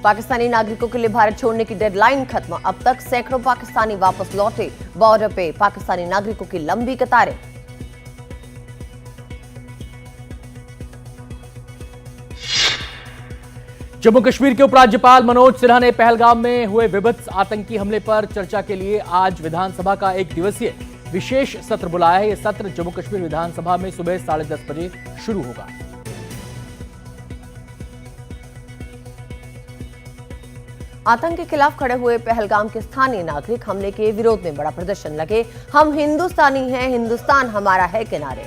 पाकिस्तानी नागरिकों के लिए भारत छोड़ने की डेडलाइन खत्म। अब तक सैकड़ों पाकिस्तानी वापस लौटे। बॉर्डर पे पाकिस्तानी नागरिकों की लंबी कतारें। जम्मू कश्मीर के उपराज्यपाल मनोज सिन्हा ने पहलगाम में हुए विभत्स आतंकी हमले पर चर्चा के लिए आज विधानसभा का 1 दिवसीय विशेष सत्र बुलाया है। यह सत्र जम्मू कश्मीर विधानसभा में सुबह 10:30 बजे शुरू होगा। आतंक के खिलाफ खड़े हुए पहलगाम के स्थानीय नागरिक हमले के विरोध में बड़ा प्रदर्शन लगे। हम हिंदुस्तानी हैं, हिंदुस्तान हमारा है के नारे।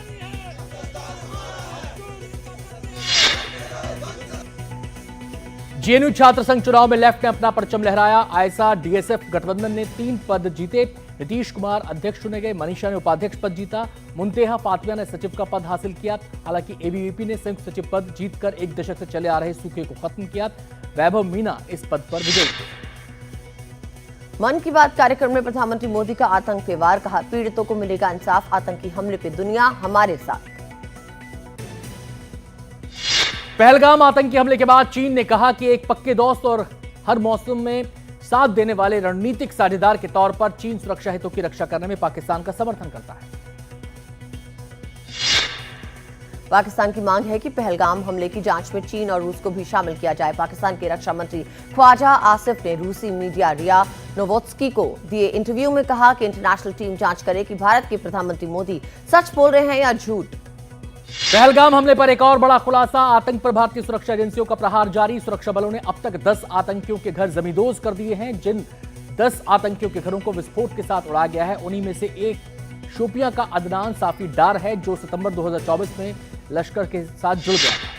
जेएनयू छात्र संघ चुनाव में लेफ्ट ने अपना परचम लहराया। आयसा डीएसएफ गठबंधन ने 3 पद जीते। नीतीश कुमार अध्यक्ष चुने गए, मनीषा ने उपाध्यक्ष पद जीता, मुंतेहा फातिमा ने सचिव का पद हासिल किया। हालांकि एबीवीपी ने संयुक्त सचिव पद जीतकर 1 दशक से चले आ रहे सूखे को खत्म किया। वैभव मीना इस पद पर विजयी थे। मन की बात कार्यक्रम में प्रधानमंत्री मोदी का आतंक पे वार, कहा पीड़ितों को मिलेगा इंसाफ। आतंकी हमले पे दुनिया हमारे साथ। पहलगाम आतंकी हमले के बाद चीन ने कहा कि एक पक्के दोस्त और हर मौसम में साथ देने वाले रणनीतिक साझेदार के तौर पर चीन सुरक्षा हितों की रक्षा करने में पाकिस्तान का समर्थन करता है। पाकिस्तान की मांग है कि पहलगाम हमले की जांच में चीन और रूस को भी शामिल किया जाए। पाकिस्तान के रक्षा मंत्री ख्वाजा आसिफ ने रूसी मीडिया रिया नोवोत्स्की को दिए इंटरव्यू में कहा कि इंटरनेशनल टीम जांच करे कि भारत के प्रधानमंत्री मोदी सच बोल रहे हैं या झूठ। पहलगाम हमले पर एक और बड़ा खुलासा। आतंक पर भारतीय सुरक्षा एजेंसियों का प्रहार जारी। सुरक्षा बलों ने अब तक 10 आतंकियों के घर जमींदोज कर दिए हैं। जिन 10 आतंकियों के घरों को विस्फोट के साथ उड़ाया गया है, उन्हीं में से एक शोपियां का अदनान साफी डार है, जो सितंबर 2024 में लश्कर के साथ जुड़ गया था।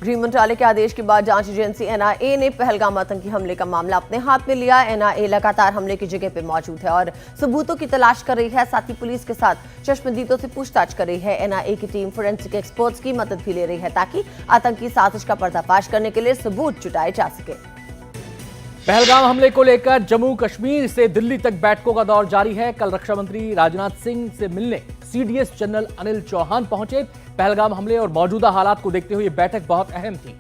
गृह मंत्रालय के आदेश के बाद जांच एजेंसी एनआईए ने पहलगाम आतंकी हमले का मामला अपने हाथ में लिया। एनआईए लगातार हमले की जगह पे मौजूद है और सबूतों की तलाश कर रही है। साथ ही पुलिस के साथ चश्मदीदों से पूछताछ कर रही है। एनआईए की टीम फोरेंसिक एक्सपर्ट्स की मदद भी ले रही है ताकि आतंकी साजिश का पर्दाफाश करने के लिए सबूत जुटाए जा सके। पहलगाम हमले को लेकर जम्मू कश्मीर से दिल्ली तक बैठकों का दौर जारी है। कल रक्षा मंत्री राजनाथ सिंह से मिलने सीडीएस जनरल अनिल चौहान पहुंचे। पहलगाम हमले और मौजूदा हालात को देखते हुए बैठक बहुत अहम थी।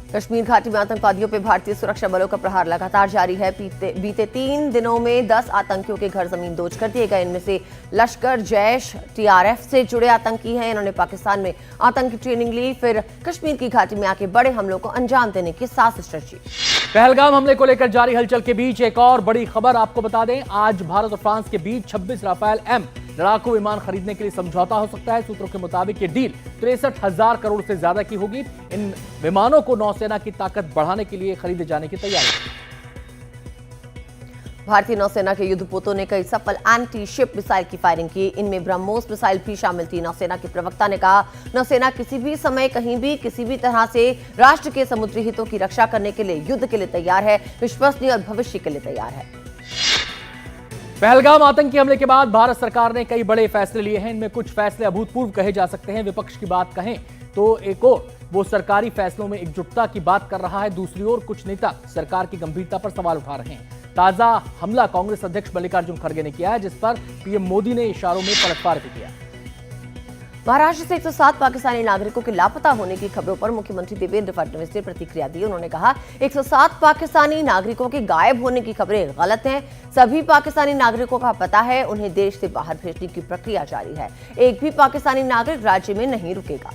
कश्मीर घाटी में आतंकवादियों पर भारतीय सुरक्षा बलों का प्रहार लगातार जारी है। बीते 3 दिनों में 10 आतंकियों के घर जमींदोज कर दिए गए। इनमें से लश्कर, जैश, टीआरएफ से जुड़े आतंकी हैं। इन्होंने पाकिस्तान में आतंकी ट्रेनिंग ली, फिर कश्मीर की घाटी में आके बड़े हमलों को अंजाम देने की साजिश रची। पहलगाम हमले को लेकर जारी हलचल के बीच एक और बड़ी खबर आपको बता दें। आज भारत और फ्रांस के बीच 26 राफेल एम लड़ाकू विमान खरीदने के लिए समझौता हो सकता है। सूत्रों के मुताबिक ये डील 63,000 करोड़ से ज्यादा की होगी। इन विमानों को नौसेना की ताकत बढ़ाने के लिए खरीदे जाने की तैयारी है। भारतीय नौसेना के युद्धपोतों ने कई सफल एंटी शिप मिसाइल की फायरिंग की। इनमें ब्रह्मोस मिसाइल भी शामिल थी। नौसेना के प्रवक्ता ने कहा, नौसेना किसी भी समय, कहीं भी, किसी भी तरह से राष्ट्र के समुद्री हितों की रक्षा करने के लिए युद्ध के लिए तैयार है, विश्वसनीय और भविष्य के लिए तैयार है। पहलगाम आतंकी हमले के बाद भारत सरकार ने कई बड़े फैसले लिए हैं। इनमें कुछ फैसले अभूतपूर्व कहे जा सकते हैं। विपक्ष की बात कहें तो एक और वो सरकारी फैसलों में एकजुटता की बात कर रहा है, दूसरी ओर कुछ नेता सरकार की गंभीरता पर सवाल उठा रहे हैं। ताजा हमला कांग्रेस अध्यक्ष मल्लिकार्जुन खड़गे ने किया है, जिस पर पीएम मोदी ने इशारों में पलटवार भी किया। महाराष्ट्र से 107 पाकिस्तानी नागरिकों के लापता होने की खबरों पर मुख्यमंत्री देवेंद्र फडणवीस ने प्रतिक्रिया दी। उन्होंने कहा, 107 पाकिस्तानी नागरिकों के गायब होने की खबरें गलत हैं। सभी पाकिस्तानी नागरिकों का पता है, उन्हें देश से बाहर भेजने की प्रक्रिया जारी है। एक भी पाकिस्तानी नागरिक राज्य में नहीं रुकेगा।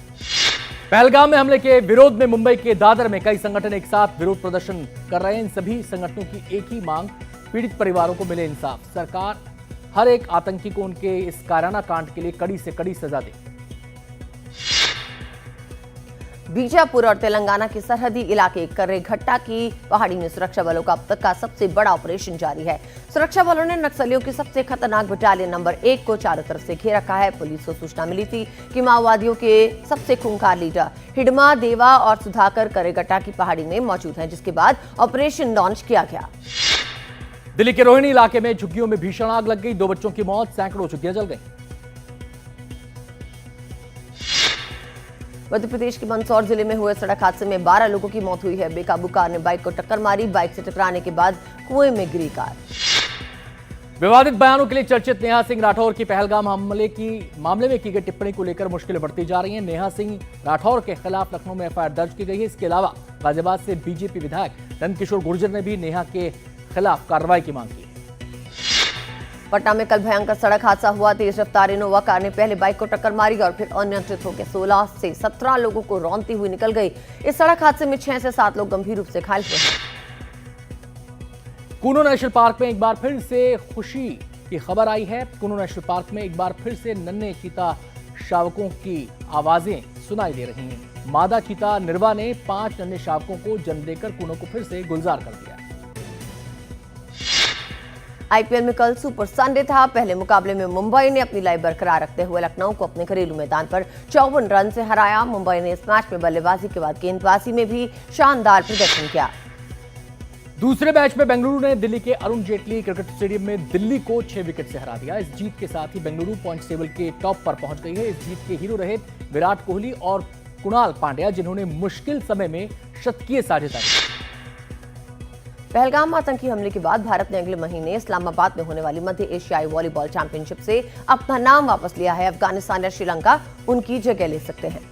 पहलगाम में हमले के विरोध में मुंबई के दादर में कई संगठन एक साथ विरोध प्रदर्शन कर रहे हैं। इन सभी संगठनों की एक ही मांग, पीड़ित परिवारों को मिले इंसाफ। सरकार हर एक आतंकी को उनके इस कायराना कांड के लिए कड़ी से कड़ी सजा दे। बीजापुर और तेलंगाना के सरहदी इलाके कर्रेघट्टा की पहाड़ी में सुरक्षा बलों का अब तक का सबसे बड़ा ऑपरेशन जारी है। सुरक्षा बलों ने नक्सलियों की सबसे खतरनाक बटालियन नंबर 1 को चारों तरफ से घेर रखा है। पुलिस को सूचना मिली थी कि माओवादियों के सबसे खूंखार लीडर हिडमा, देवा और सुधाकर कर्रेघट्टा की पहाड़ी में मौजूद हैं, जिसके बाद ऑपरेशन लॉन्च किया गया। दिल्ली के रोहिणी इलाके में झुग्गियों में भीषण आग लग गई। 2 बच्चों की मौत, सैकड़ों झुग्गियां जल गई। मध्य प्रदेश के मंदसौर जिले में हुए सड़क हादसे में 12 लोगों की मौत हुई है। बेकाबू कार ने बाइक को टक्कर मारी। बाइक से टकराने के बाद कुएं में गिरी कार। विवादित बयानों के लिए चर्चित नेहा सिंह राठौर की पहलगाम मामले में की गई टिप्पणी को लेकर मुश्किलें बढ़ती जा रही हैं। नेहा सिंह राठौर के खिलाफ लखनऊ में एफआईआर दर्ज की गई है। इसके अलावा गाजियाबाद से बीजेपी विधायक नंदकिशोर गुर्जर ने भी नेहा के खिलाफ कार्रवाई की मांग की है। पटना में कल भयंकर सड़क हादसा हुआ। तेज रफ्तार इनोवा कार ने पहले बाइक को टक्कर मारी और फिर अनियंत्रित होकर 16 से 17 लोगों को रौंदती हुई निकल गई। इस सड़क हादसे में 6 से 7 लोग गंभीर रूप से घायल हुए हैं। कूनो नेशनल पार्क में एक बार फिर से खुशी की खबर आई है। कूनो नेशनल पार्क में एक बार फिर से नन्हे चीता शावकों की आवाजें सुनाई दे रही हैं। मादा चीता निर्वा ने 5 नन्हे शावकों को जन्म देकर कूनो को फिर से गुलजार कर दिया। आईपीएल में कल सुपर संडे था। पहले मुकाबले में मुंबई ने अपनी लाई बरकरार रखते हुए लखनऊ को अपने घरेलू मैदान पर 54 रन से हराया। मुंबई ने इस मैच में बल्लेबाजी के बाद गेंदबाजी में भी शानदार प्रदर्शन किया। दूसरे मैच में बेंगलुरु ने दिल्ली के अरुण जेटली क्रिकेट स्टेडियम में दिल्ली को 6 विकेट से हरा दिया। इस जीत के साथ ही बेंगलुरु पॉइंट टेबल के टॉप पर पहुंच गई है। इस जीत के हीरो रहे विराट कोहली और कुणाल पांड्या, जिन्होंने मुश्किल समय में शतकीय साझेदारी की। पहलगाम आतंकी हमले के बाद भारत ने अगले महीने इस्लामाबाद में होने वाली मध्य एशियाई वॉलीबॉल चैंपियनशिप से अपना नाम वापस लिया है। अफगानिस्तान या श्रीलंका उनकी जगह ले सकते हैं।